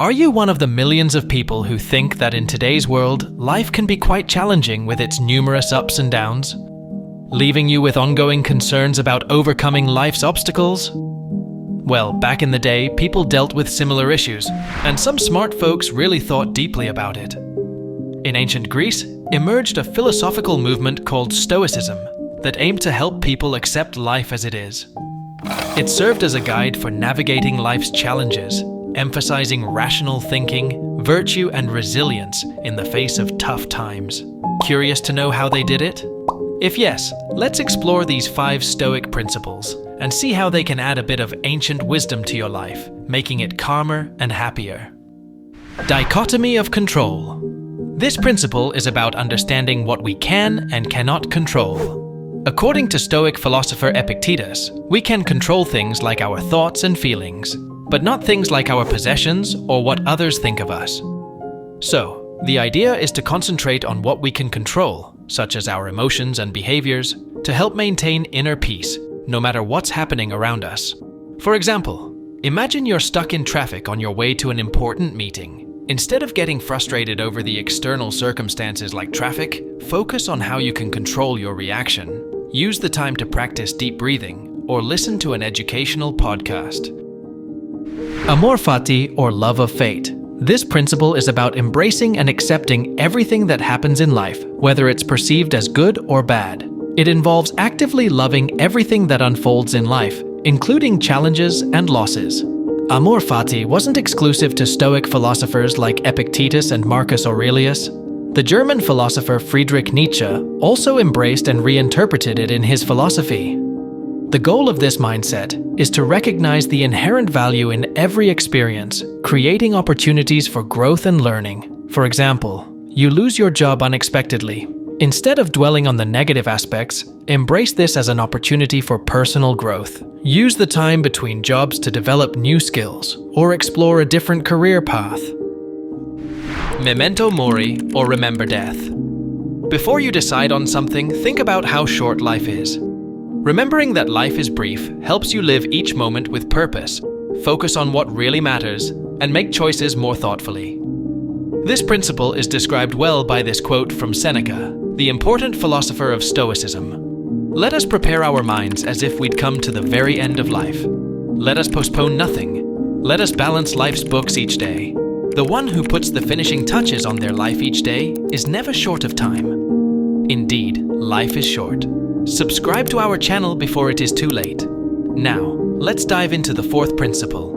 Are you one of the millions of people who think that in today's world, life can be quite challenging with its numerous ups and downs, leaving you with ongoing concerns about overcoming life's obstacles? Well, back in the day, people dealt with similar issues, and some smart folks really thought deeply about it. In ancient Greece, emerged a philosophical movement called Stoicism that aimed to help people accept life as it is. It served as a guide for navigating life's challenges, emphasizing rational thinking, virtue, and resilience in the face of tough times. Curious to know how they did it? If yes, let's explore these 5 Stoic principles and see how they can add a bit of ancient wisdom to your life, making it calmer and happier. Dichotomy of Control. This principle is about understanding what we can and cannot control. According to Stoic philosopher Epictetus, we can control things like our thoughts and feelings, but not things like our possessions or what others think of us. So, the idea is to concentrate on what we can control, such as our emotions and behaviors, to help maintain inner peace, no matter what's happening around us. For example, imagine you're stuck in traffic on your way to an important meeting. Instead of getting frustrated over the external circumstances like traffic, focus on how you can control your reaction. Use the time to practice deep breathing or listen to an educational podcast. Amor, Fati, or love of fate. This principle is about embracing and accepting everything that happens in life, whether it's perceived as good or bad. It involves actively loving everything that unfolds in life, including challenges and losses. Amor fati wasn't exclusive to Stoic philosophers like Epictetus and Marcus Aurelius. The German philosopher Friedrich Nietzsche also embraced and reinterpreted it in his philosophy. The goal of this mindset is to recognize the inherent value in every experience, creating opportunities for growth and learning. For example, you lose your job unexpectedly. Instead of dwelling on the negative aspects, embrace this as an opportunity for personal growth. Use the time between jobs to develop new skills or explore a different career path. Memento Mori, or remember death. Before you decide on something, think about how short life is. Remembering that life is brief helps you live each moment with purpose, focus on what really matters, and make choices more thoughtfully. This principle is described well by this quote from Seneca, the important philosopher of Stoicism. Let us prepare our minds as if we'd come to the very end of life. Let us postpone nothing. Let us balance life's books each day. The one who puts the finishing touches on their life each day is never short of time. Indeed, life is short. Subscribe to our channel before it is too late. Now, let's dive into the 4th principle.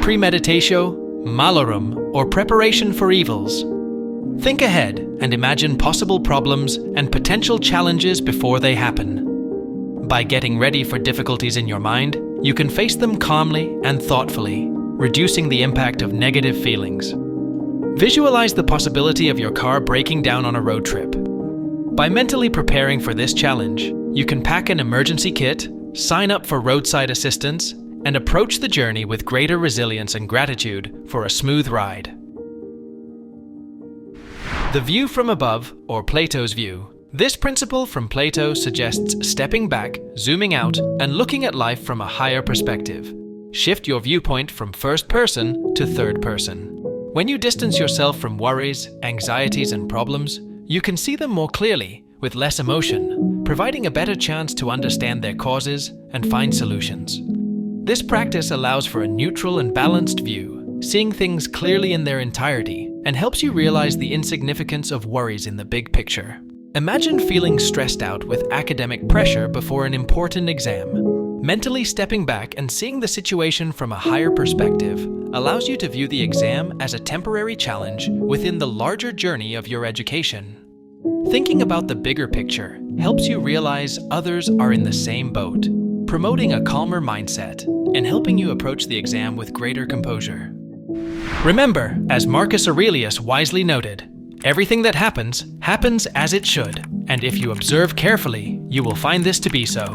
Premeditatio, Malorum, or preparation for evils. Think ahead and imagine possible problems and potential challenges before they happen. By getting ready for difficulties in your mind, you can face them calmly and thoughtfully, reducing the impact of negative feelings. Visualize the possibility of your car breaking down on a road trip. By mentally preparing for this challenge, you can pack an emergency kit, sign up for roadside assistance, and approach the journey with greater resilience and gratitude for a smooth ride. The view from above, or Plato's view. This principle from Plato suggests stepping back, zooming out, and looking at life from a higher perspective. Shift your viewpoint from first person to third person. When you distance yourself from worries, anxieties, and problems, you can see them more clearly, with less emotion, providing a better chance to understand their causes and find solutions. This practice allows for a neutral and balanced view, seeing things clearly in their entirety, and helps you realize the insignificance of worries in the big picture. Imagine feeling stressed out with academic pressure before an important exam. Mentally stepping back and seeing the situation from a higher perspective allows you to view the exam as a temporary challenge within the larger journey of your education. Thinking about the bigger picture helps you realize others are in the same boat, promoting a calmer mindset and helping you approach the exam with greater composure. Remember, as Marcus Aurelius wisely noted, everything that happens, happens as it should, and if you observe carefully, you will find this to be so.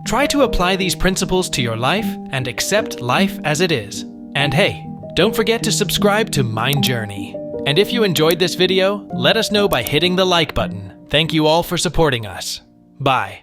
Try to apply these principles to your life and accept life as it is. And hey, don't forget to subscribe to Mind Journey. And if you enjoyed this video, let us know by hitting the like button. Thank you all for supporting us. Bye.